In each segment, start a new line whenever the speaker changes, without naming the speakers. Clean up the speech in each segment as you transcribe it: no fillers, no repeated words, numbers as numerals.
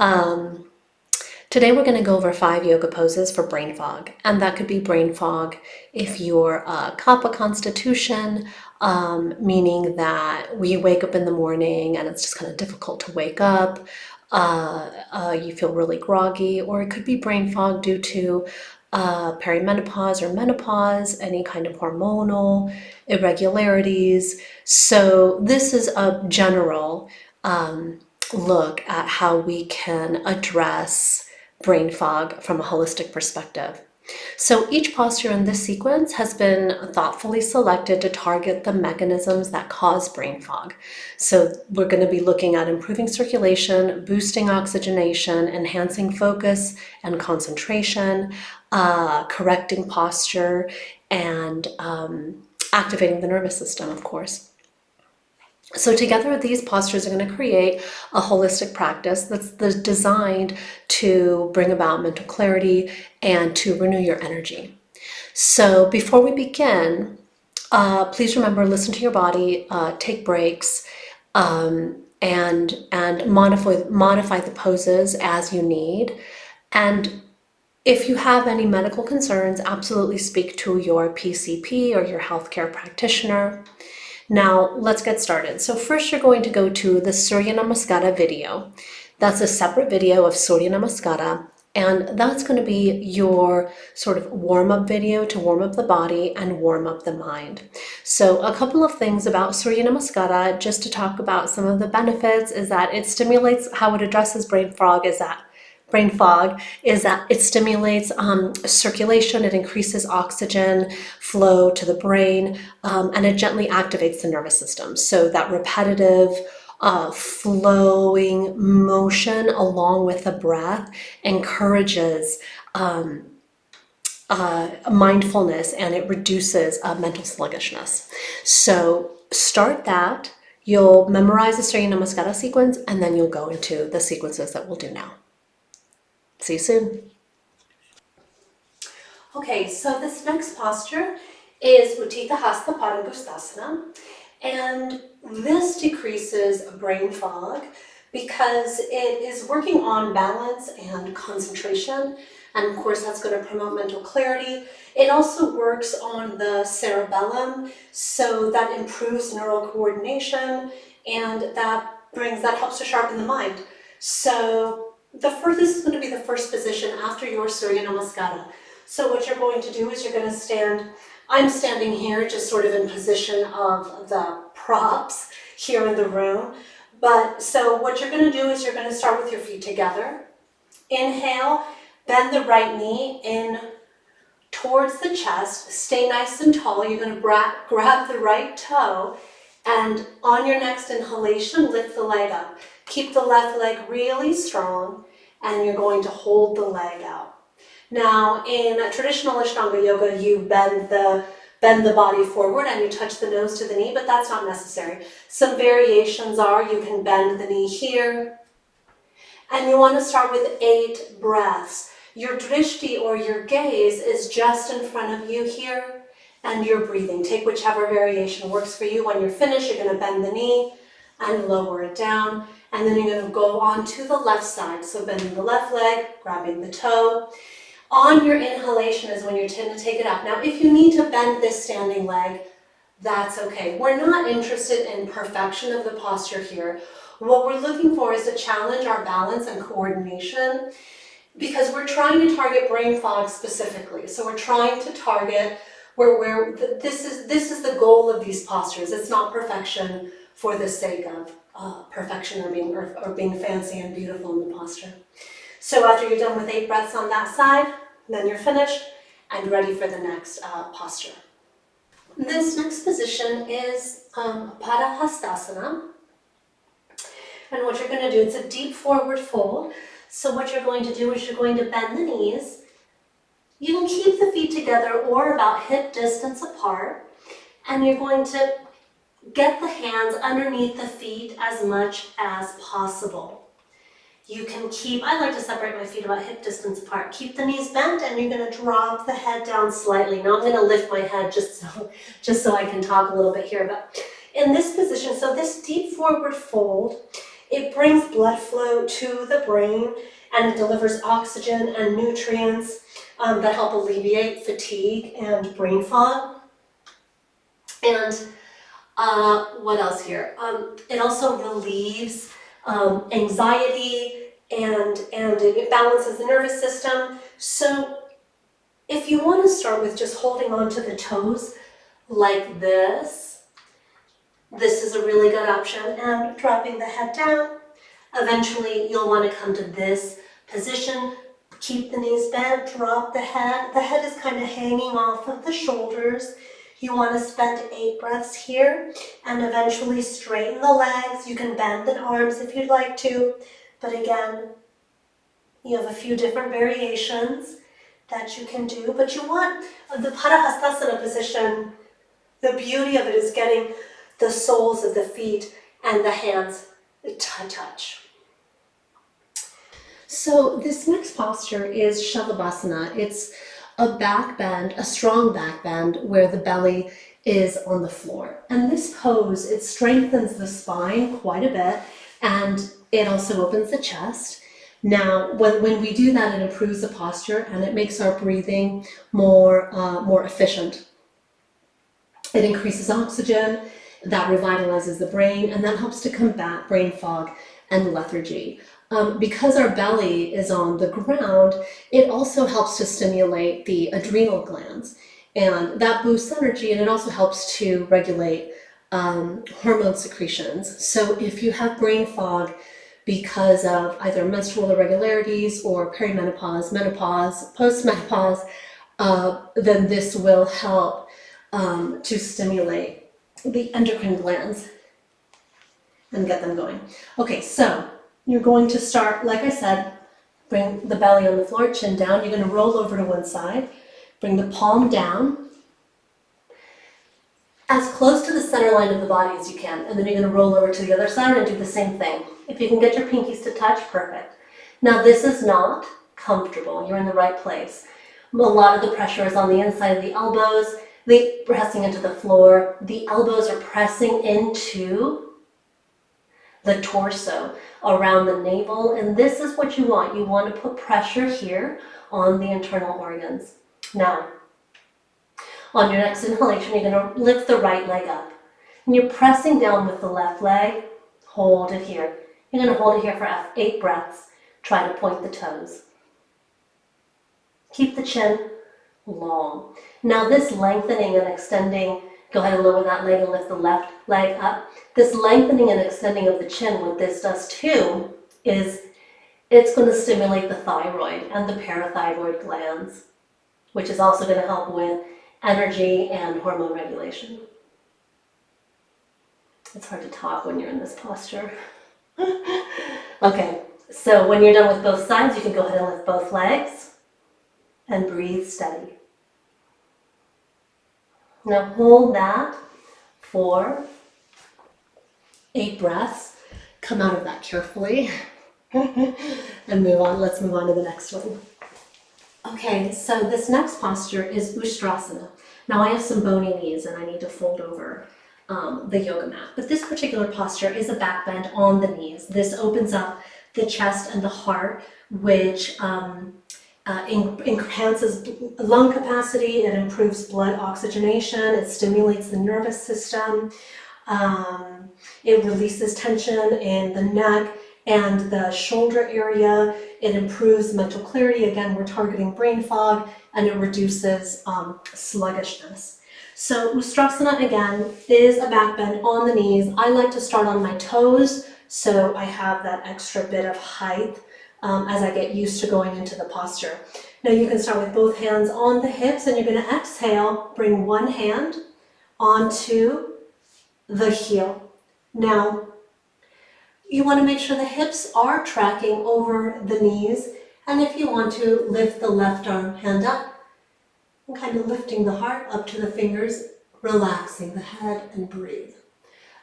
Um, Today we're going to go over 5 yoga poses for brain fog, and that could be brain fog if you're a kapha constitution, meaning that you wake up in the morning and it's just kind of difficult to wake up, you feel really groggy, or it could be brain fog due to perimenopause or menopause, any kind of hormonal irregularities. So this is a general look at how we can address brain fog from a holistic perspective. So each posture in this sequence has been thoughtfully selected to target the mechanisms that cause brain fog. So we're going to be looking at improving circulation, boosting oxygenation, enhancing focus and concentration, correcting posture, and activating the nervous system, of course. So together, these postures are going to create a holistic practice that's designed to bring about mental clarity and to renew your energy. So before we begin, please remember, listen to your body, take breaks, and modify the poses as you need. And if you have any medical concerns, absolutely speak to your PCP or your healthcare practitioner. Now, let's get started. So first you're going to go to the Surya Namaskara video. That's a separate video of Surya Namaskara, and that's going to be your sort of warm-up video to warm up the body and warm up the mind. So a couple of things about Surya Namaskara, just to talk about some of the benefits, is that it stimulates, how it addresses brain fog is that it stimulates circulation, it increases oxygen flow to the brain, and it gently activates the nervous system. So that repetitive flowing motion along with the breath encourages mindfulness, and it reduces mental sluggishness. So start that. You'll memorize the Surya Namaskara sequence, and then you'll go into the sequences that we'll do now. See you soon. Okay, so this next posture is Utthita Hasta Padangusthasana, and this decreases brain fog because it is working on balance and concentration, and of course that's going to promote mental clarity. It also works on the cerebellum, so that improves neural coordination, and that helps to sharpen the mind. So this is going to be the first position after your Surya Namaskara. So what you're going to do is you're going to stand, I'm standing here just sort of in position of the props here in the room. So what you're going to do is you're going to start with your feet together. Inhale, bend the right knee in towards the chest, stay nice and tall. You're going to grab the right toe, and on your next inhalation, lift the leg up. Keep the left leg really strong, and you're going to hold the leg out. Now, in a traditional Ashtanga yoga, you bend the body forward and you touch the nose to the knee, but that's not necessary. Some variations are you can bend the knee here, and you want to start with 8 breaths. Your drishti, or your gaze, is just in front of you here, and you're breathing. Take whichever variation works for you. When you're finished, you're going to bend the knee and lower it down, and then you're going to go on to the left side. So bending the left leg, grabbing the toe. On your inhalation is when you're going to take it up. Now, if you need to bend this standing leg, that's okay. We're not interested in perfection of the posture here. What we're looking for is to challenge our balance and coordination, because we're trying to target brain fog specifically. So we're trying to target this is the goal of these postures. It's not perfection for the sake of perfection or being fancy and beautiful in the posture. So after you're done with 8 breaths on that side, then you're finished and ready for the next posture. This next position is Padahastasana. And what you're going to do, it's a deep forward fold. So what you're going to do is you're going to bend the knees. You can keep the feet together or about hip distance apart. And you're going to get the hands underneath the feet as much as possible. You can I like to separate my feet about hip distance apart. Keep the knees bent, and you're going to drop the head down slightly. Now I'm going to lift my head just so I can talk a little bit here. But in this position, so this deep forward fold It brings blood flow to the brain, and it delivers oxygen and nutrients that help alleviate fatigue and brain fog. And what else here? It also relieves anxiety, and it balances the nervous system. So if you want to start with just holding on to the toes like this is a really good option, and dropping the head down. Eventually you'll want to come to this position. Keep the knees bent, drop the head. The head is kind of hanging off of the shoulders. You want to spend 8 breaths here, and eventually straighten the legs. You can bend the arms if you'd like to, but again, you have a few different variations that you can do. But you want the Padahastasana position, the beauty of it is getting the soles of the feet and the hands to touch. So this next posture is Shalabhasana. It's a back bend, a strong back bend where the belly is on the floor. And this pose, it strengthens the spine quite a bit, and it also opens the chest. Now, when we do that, it improves the posture and it makes our breathing more efficient. It increases oxygen, that revitalizes the brain, and that helps to combat brain fog and lethargy. Because our belly is on the ground, it also helps to stimulate the adrenal glands, and that boosts energy, and it also helps to regulate hormone secretions. So if you have brain fog because of either menstrual irregularities or perimenopause, menopause, postmenopause, then this will help to stimulate the endocrine glands and get them going. Okay, so you're going to start, like I said, bring the belly on the floor, chin down. You're going to roll over to one side, bring the palm down, as close to the center line of the body as you can, and then you're going to roll over to the other side and do the same thing. If you can get your pinkies to touch, perfect. Now this is not comfortable. You're in the right place. A lot of the pressure is on the inside of the elbows, pressing into the floor. The elbows are pressing into the torso, around the navel, and this is what you want. You want to put pressure here on the internal organs. Now, on your next inhalation, you're going to lift the right leg up, and you're pressing down with the left leg. Hold it here. You're going to hold it here for 8 breaths. Try to point the toes. Keep the chin long. Now this lengthening and extending, go ahead and lower that leg and lift the left leg up. This lengthening and extending of the chin, what this does too, is it's going to stimulate the thyroid and the parathyroid glands, which is also going to help with energy and hormone regulation. It's hard to talk when you're in this posture. Okay, so when you're done with both sides, you can go ahead and lift both legs and breathe steady. Now hold that for 8 breaths. Come out of that carefully and move on. Let's move on to the next one. Okay, so this next posture is Ustrasana. Now I have some bony knees and I need to fold over the yoga mat. But this particular posture is a back bend on the knees. This opens up the chest and the heart, which enhances lung capacity, it improves blood oxygenation, it stimulates the nervous system, it releases tension in the neck and the shoulder area, it improves mental clarity, again we're targeting brain fog, and it reduces sluggishness. So Ustrasana again is a back bend on the knees. I like to start on my toes so I have that extra bit of height as I get used to going into the posture. Now you can start with both hands on the hips, and you're going to exhale, bring one hand onto the heel. Now you want to make sure the hips are tracking over the knees, and if you want to, lift the left arm hand up and kind of lifting the heart up to the fingers, relaxing the head, and breathe.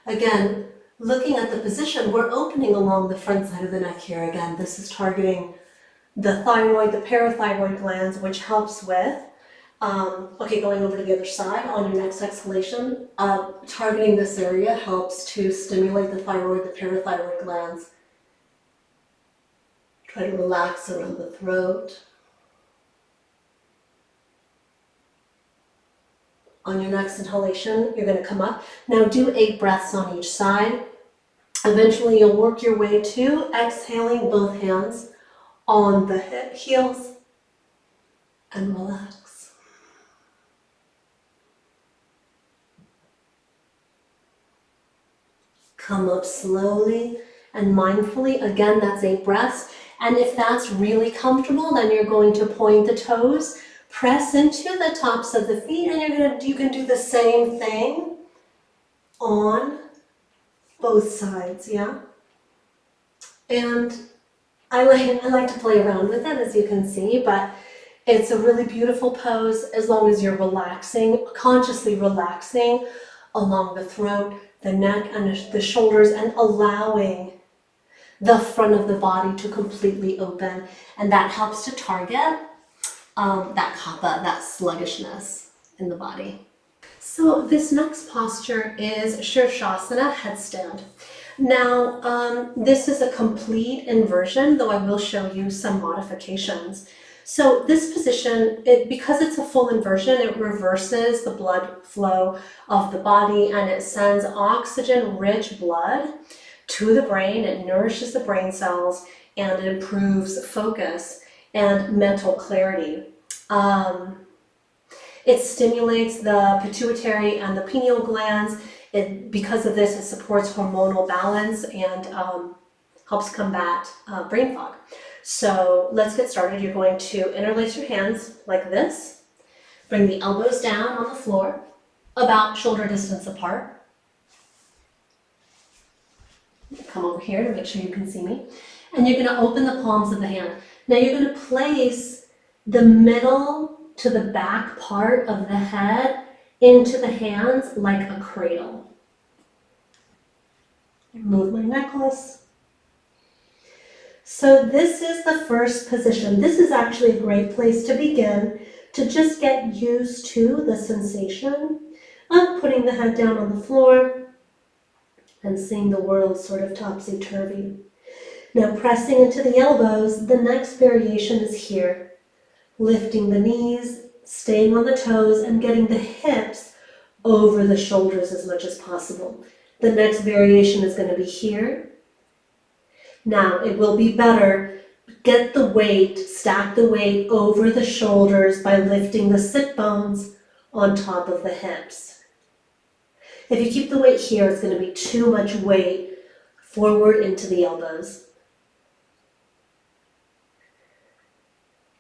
Again, looking at the position, we're opening along the front side of the neck here. Again, this is targeting the thyroid, the parathyroid glands, which helps with, going over to the other side on your next exhalation. Targeting this area helps to stimulate the thyroid, the parathyroid glands, Try to relax around the throat. On your next inhalation, you're going to come up. Now do 8 breaths on each side. Eventually, you'll work your way to exhaling both hands on the heels and relax. Come up slowly and mindfully. Again, that's 8 breaths. And if that's really comfortable, then you're going to point the toes, press into the tops of the feet, and you can do the same thing on both sides, yeah? And I like to play around with it, as you can see, but it's a really beautiful pose as long as you're relaxing, consciously relaxing along the throat, the neck, and the shoulders, and allowing the front of the body to completely open. And that helps to target that kapha, that sluggishness in the body. So this next posture is Shirshasana, headstand. Now, this is a complete inversion, though I will show you some modifications. So this position, because it's a full inversion, it reverses the blood flow of the body and it sends oxygen-rich blood to the brain. It nourishes the brain cells and it improves focus and mental clarity. It stimulates the pituitary and the pineal glands. Because of this, it supports hormonal balance and helps combat brain fog. So let's get started. You're going to interlace your hands like this. Bring the elbows down on the floor, about shoulder distance apart. Come over here to make sure you can see me. And you're going to open the palms of the hand. Now you're going to place the middle to the back part of the head into the hands like a cradle. Move my necklace. So this is the first position. This is actually a great place to begin to just get used to the sensation of putting the head down on the floor and seeing the world sort of topsy-turvy. Now pressing into the elbows, the next variation is here. Lifting the knees, staying on the toes, and getting the hips over the shoulders as much as possible. The next variation is going to be here. Now, it will be better, get the weight, stack the weight over the shoulders by lifting the sit bones on top of the hips. If you keep the weight here, it's going to be too much weight forward into the elbows.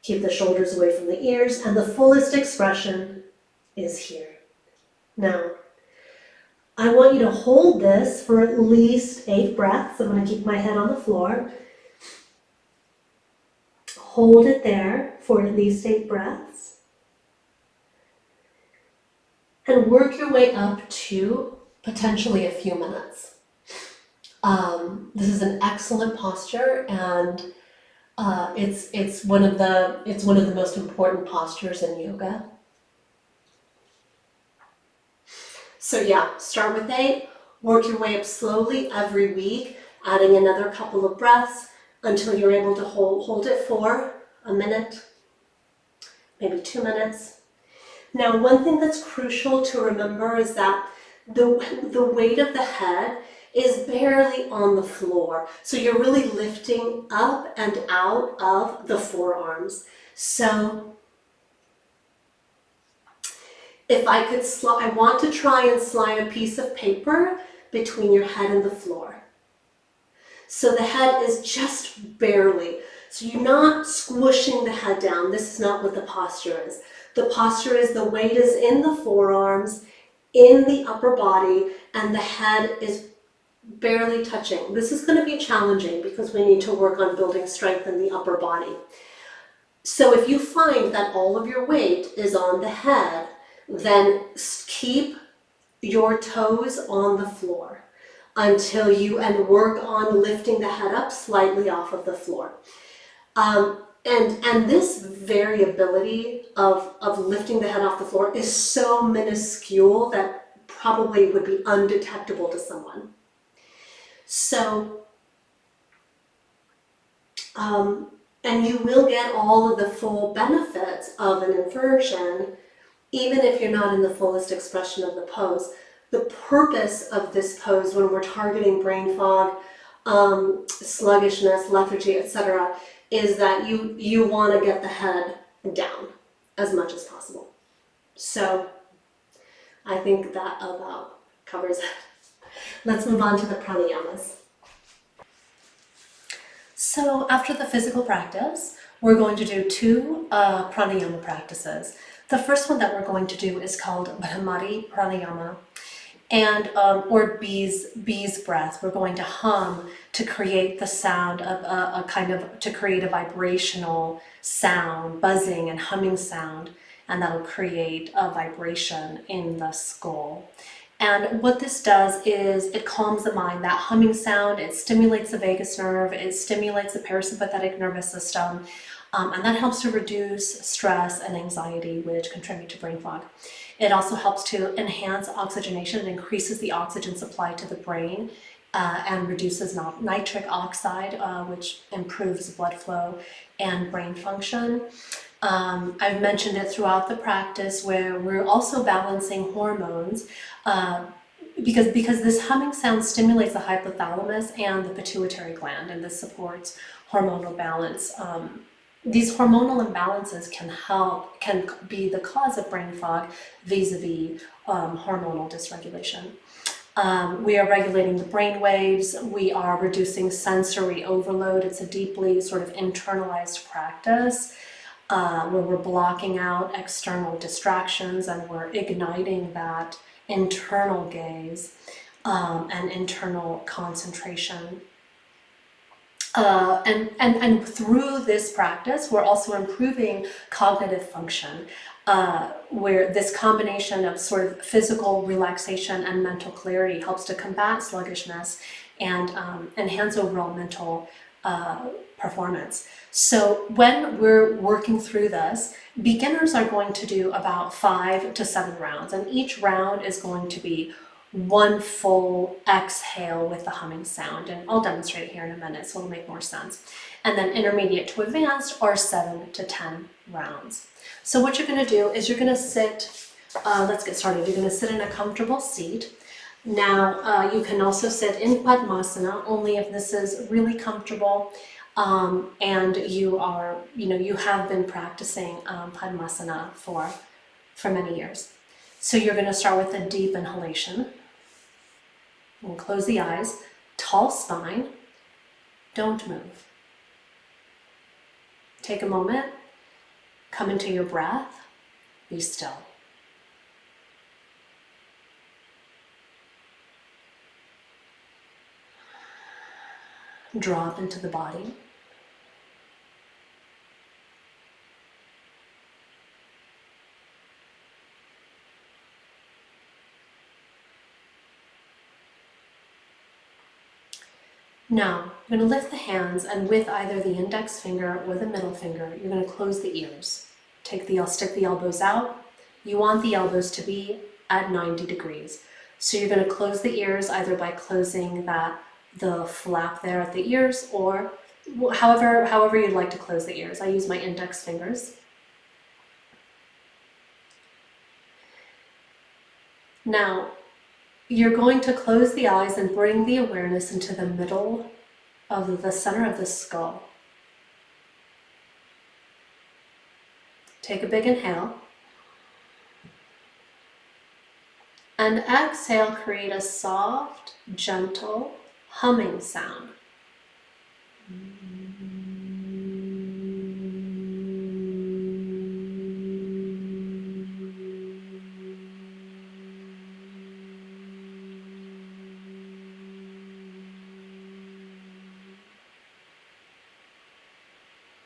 Keep the shoulders away from the ears, and the fullest expression is here. Now, I want you to hold this for at least 8 breaths. I'm going to keep my head on the floor. Hold it there for at least 8 breaths. And work your way up to potentially a few minutes. This is an excellent posture, and it's one of the most important postures in yoga. So yeah, start with 8, work your way up slowly every week, adding another couple of breaths until you're able to hold it for a minute, maybe 2 minutes. Now, one thing that's crucial to remember is that the weight of the head is barely on the floor. So you're really lifting up and out of the forearms. So if I could I want to try and slide a piece of paper between your head and the floor. So the head is just barely. So you're not squishing the head down. This is not what the posture is. The posture is the weight is in the forearms, in the upper body, and the head is barely touching. This is going to be challenging because we need to work on building strength in the upper body. So if you find that all of your weight is on the head, then keep your toes on the floor until and work on lifting the head up slightly off of the floor. And this variability of lifting the head off the floor is so minuscule that probably would be undetectable to someone. So And you will get all of the full benefits of an inversion, even if you're not in the fullest expression of the pose. The purpose of this pose, when we're targeting brain fog, sluggishness, lethargy, etc., is that you want to get the head down as much as possible. So I think that about covers it. Let's move on to the pranayamas. So after the physical practice, we're going to do two pranayama practices. The first one that we're going to do is called Bhramari Pranayama, and or bee's breath. We're going to hum to create the sound of to create a vibrational sound, buzzing and humming sound, and that'll create a vibration in the skull. And what this does is it calms the mind. That humming sound, it stimulates the vagus nerve, it stimulates the parasympathetic nervous system, and that helps to reduce stress and anxiety, which contribute to brain fog. It also helps to enhance oxygenation. It increases the oxygen supply to the brain and reduces nitric oxide, which improves blood flow and brain function. I've mentioned it throughout the practice where we're also balancing hormones because this humming sound stimulates the hypothalamus and the pituitary gland, and this supports hormonal balance. These hormonal imbalances can be the cause of brain fog vis-a-vis hormonal dysregulation. We are regulating the brain waves. We are reducing sensory overload. It's a deeply sort of internalized practice where we're blocking out external distractions and we're igniting that internal gaze and internal concentration. And through this practice, we're also improving cognitive function, where this combination of sort of physical relaxation and mental clarity helps to combat sluggishness and enhance overall mental performance. So when we're working through this, beginners are going to do about 5 to 7 rounds, and each round is going to be one full exhale with the humming sound, and I'll demonstrate it here in a minute so it'll make more sense. And then intermediate to advanced are 7 to 10 rounds. So what you're going to do is you're going to sit, let's get started. You're going to sit in a comfortable seat. Now you can also sit in Padmasana only if this is really comfortable and you have been practicing Padmasana for many years. So you're going to start with a deep inhalation. And close the eyes, tall spine, don't move. Take a moment, come into your breath, be still. Drop into the body. Now, you're going to lift the hands, and with either the index finger or the middle finger, you're going to close the ears. Stick the elbows out. You want the elbows to be at 90 degrees. So you're going to close the ears either by closing the flap there at the ears, or however you'd like to close the ears. I use my index fingers. Now, you're going to close the eyes and bring the awareness into the middle of the center of the skull. Take a big inhale. And exhale, create a soft, gentle, humming sound.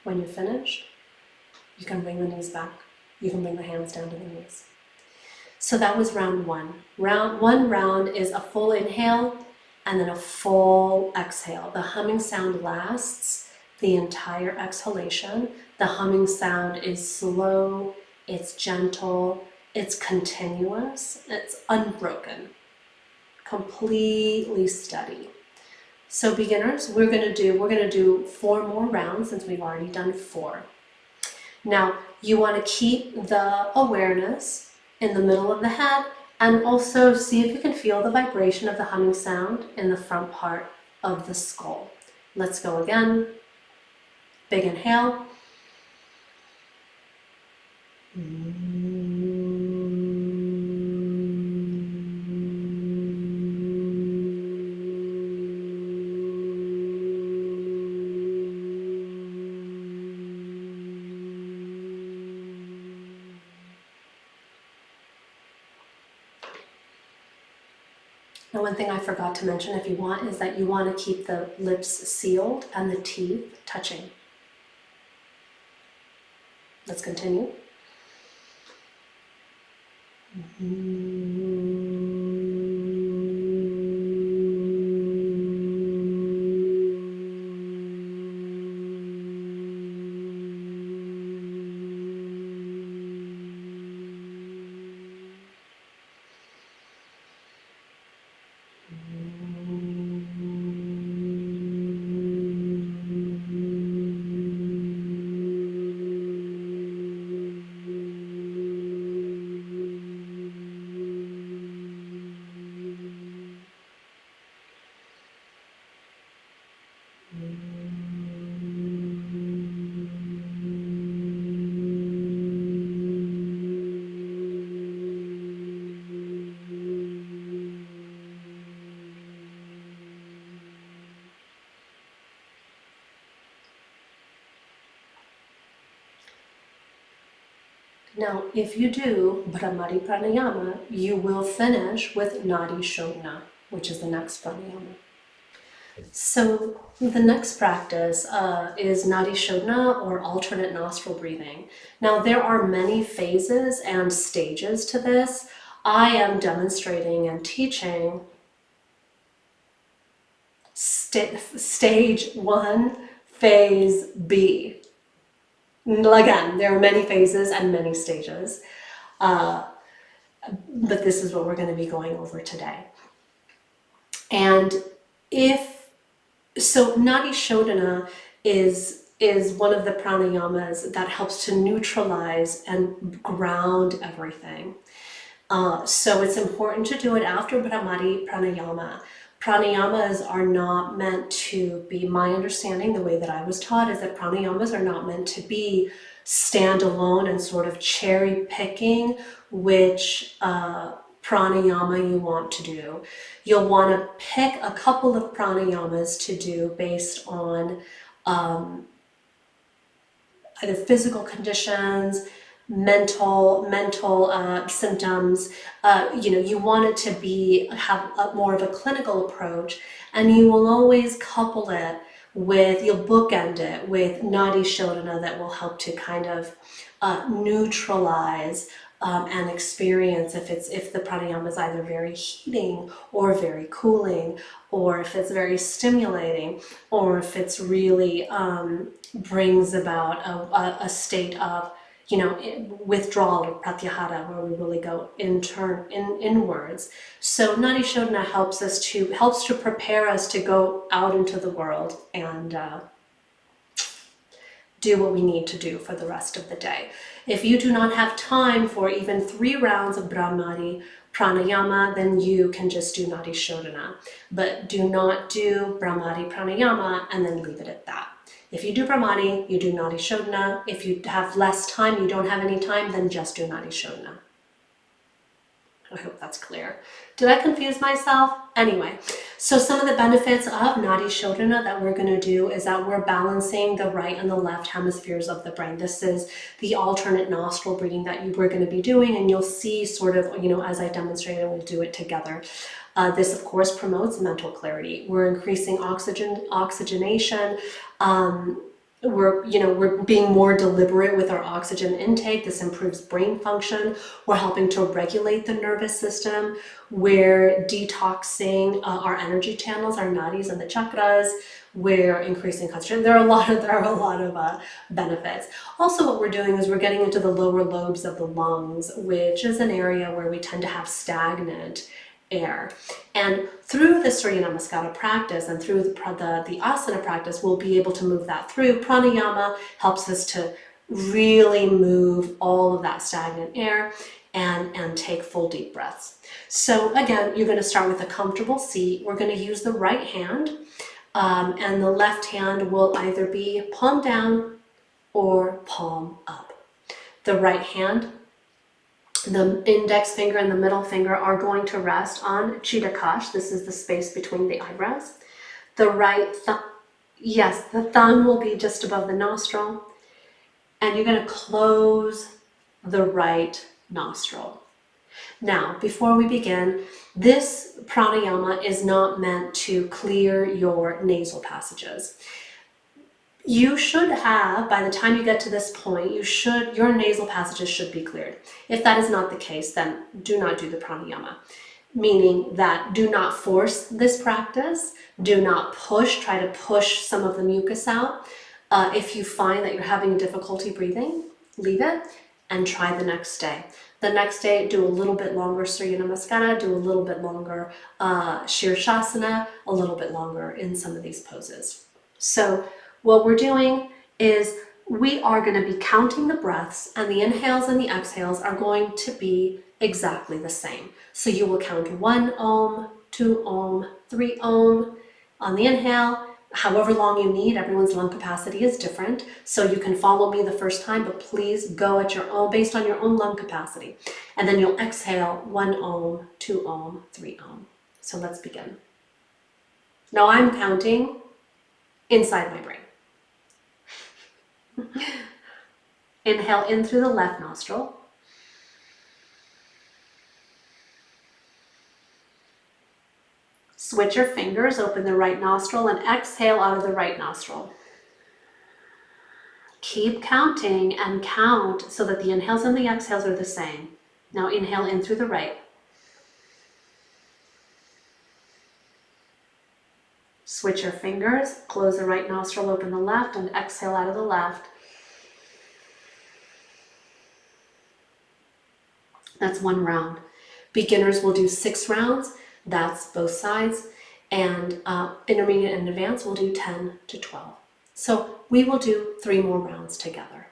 When you're finished, you can bring the knees back. You can bring the hands down to the knees. So that was round 1. One round is a full inhale and then a full exhale. The humming sound lasts the entire exhalation. The humming sound is slow, it's gentle, it's continuous, it's unbroken, completely steady. So beginners, we're gonna do 4 more rounds since we've already done 4. Now, you want to keep the awareness in the middle of the head and also see if you can feel the vibration of the humming sound in the front part of the skull. Let's go again. Big inhale. Now, one thing I forgot to mention, if you want, is that you want to keep the lips sealed and the teeth touching. Let's continue. Now, if you do Bhramari Pranayama, you will finish with Nadi Shodhana, which is the next pranayama. So the next practice is Nadi Shodhana, or alternate nostril breathing. Now, there are many phases and stages to this. I am demonstrating and teaching stage 1, phase B. Again, there are many phases and many stages, but this is what we're going to be going over today. And so Nadi Shodhana is one of the pranayamas that helps to neutralize and ground everything. So it's important to do it after Brahmari Pranayama. Pranayamas are not meant to be, my understanding, the way that I was taught, is that pranayamas are not meant to be standalone and sort of cherry picking which pranayama you want to do. You'll want to pick a couple of pranayamas to do based on either physical conditions, mental symptoms. You want it to have more of a clinical approach, and you will always couple it with, you'll bookend it with Nadi Shodhana that will help to kind of neutralize and experience if the pranayama is either very heating or very cooling, or if it's very stimulating, or if it's really brings about a state of withdrawal or pratyahara, where we really go inwards. So Nadi Shodhana helps to prepare us to go out into the world and do what we need to do for the rest of the day. If you do not have time for even 3 rounds of Brahmari Pranayama, then you can just do Nadi Shodhana. But do not do Brahmari Pranayama and then leave it at that. If you do Brahmari, you do Nadi Shodhana. If you have less time, you don't have any time, then just do Nadi Shodhana. I hope that's clear. Did I confuse myself? Anyway, so some of the benefits of Nadi Shodhana that we're going to do is that we're balancing the right and the left hemispheres of the brain. This is the alternate nostril breathing that we're going to be doing, and you'll see sort of, as I demonstrated, we'll do it together. This, of course, promotes mental clarity. We're increasing oxygenation. We're being more deliberate with our oxygen intake. This improves brain function. We're helping to regulate the nervous system. We're detoxing our energy channels, our nadis and the chakras. We're increasing concentration. There are a lot of benefits. Also, what we're doing is we're getting into the lower lobes of the lungs, which is an area where we tend to have stagnant air. And through the Surya Namaskara practice and through the asana practice, we'll be able to move that through. Pranayama helps us to really move all of that stagnant air and take full deep breaths. So again, you're going to start with a comfortable seat. We're going to use the right hand, and the left hand will either be palm down or palm up. The right hand, the index finger and the middle finger are going to rest on Chittakash. This is the space between the eyebrows. The right thumb, yes, the thumb will be just above the nostril. And you're going to close the right nostril. Now, before we begin, this pranayama is not meant to clear your nasal passages. You should have, by the time you get to this point, your nasal passages should be cleared. If that is not the case, then do not do the pranayama. Meaning that do not force this practice, do not try to push some of the mucus out. If you find that you're having difficulty breathing, leave it and try the next day. The next day, do a little bit longer Surya Namaskara, do a little bit longer Shirshasana, a little bit longer in some of these poses. So what we're doing is we are going to be counting the breaths, and the inhales and the exhales are going to be exactly the same. So you will count 1 Om, 2 Om, 3 Om on the inhale, however long you need. Everyone's lung capacity is different, so you can follow me the first time, but please go at your own, based on your own lung capacity. And then you'll exhale 1 Om, 2 Om, 3 Om. So let's begin. Now I'm counting inside my brain. Inhale in through the left nostril. Switch your fingers, open the right nostril, and exhale out of the right nostril. Keep counting and count so that the inhales and the exhales are the same. Now inhale in through the right. Switch your fingers, close the right nostril, open the left, and exhale out of the left. That's 1 round. Beginners will do 6 rounds. That's both sides. And intermediate and advanced will do 10 to 12. So we will do 3 more rounds together.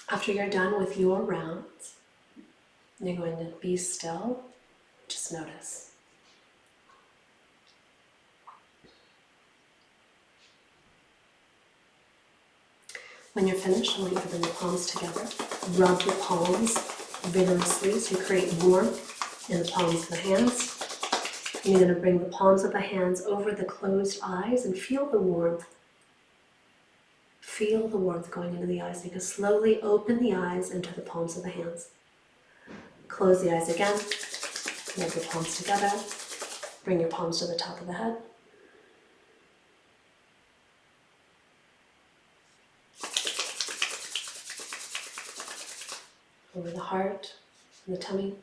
After you're done with your rounds, you're going to be still. Just notice. When you're finished, I want you to bring your palms together. Rub your palms vigorously so you create warmth in the palms of the hands. And you're going to bring the palms of the hands over the closed eyes and feel the warmth. Feel the warmth going into the eyes. You can slowly open the eyes into the palms of the hands. Close the eyes again. Rub your palms together. Bring your palms to the top of the head. Over the heart and the tummy.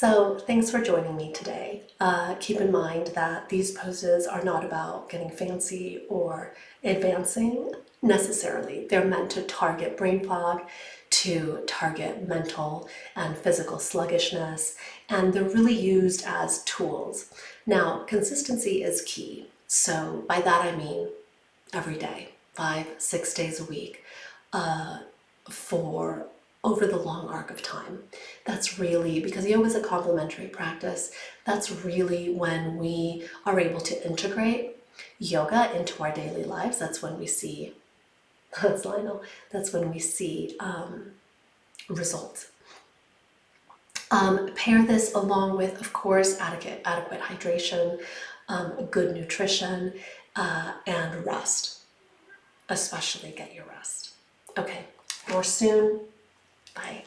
So thanks for joining me today. Keep in mind that these poses are not about getting fancy or advancing necessarily. They're meant to target brain fog, to target mental and physical sluggishness, and they're really used as tools. Now, consistency is key. So by that I mean every day, 5-6 days a week, for over the long arc of time. That's really, because yoga is a complementary practice, that's really when we are able to integrate yoga into our daily lives. That's when we see, that's Lionel, that's when we see results. Pair this along with, of course, adequate hydration, good nutrition, and rest. Especially get your rest. Okay, more soon. Bye.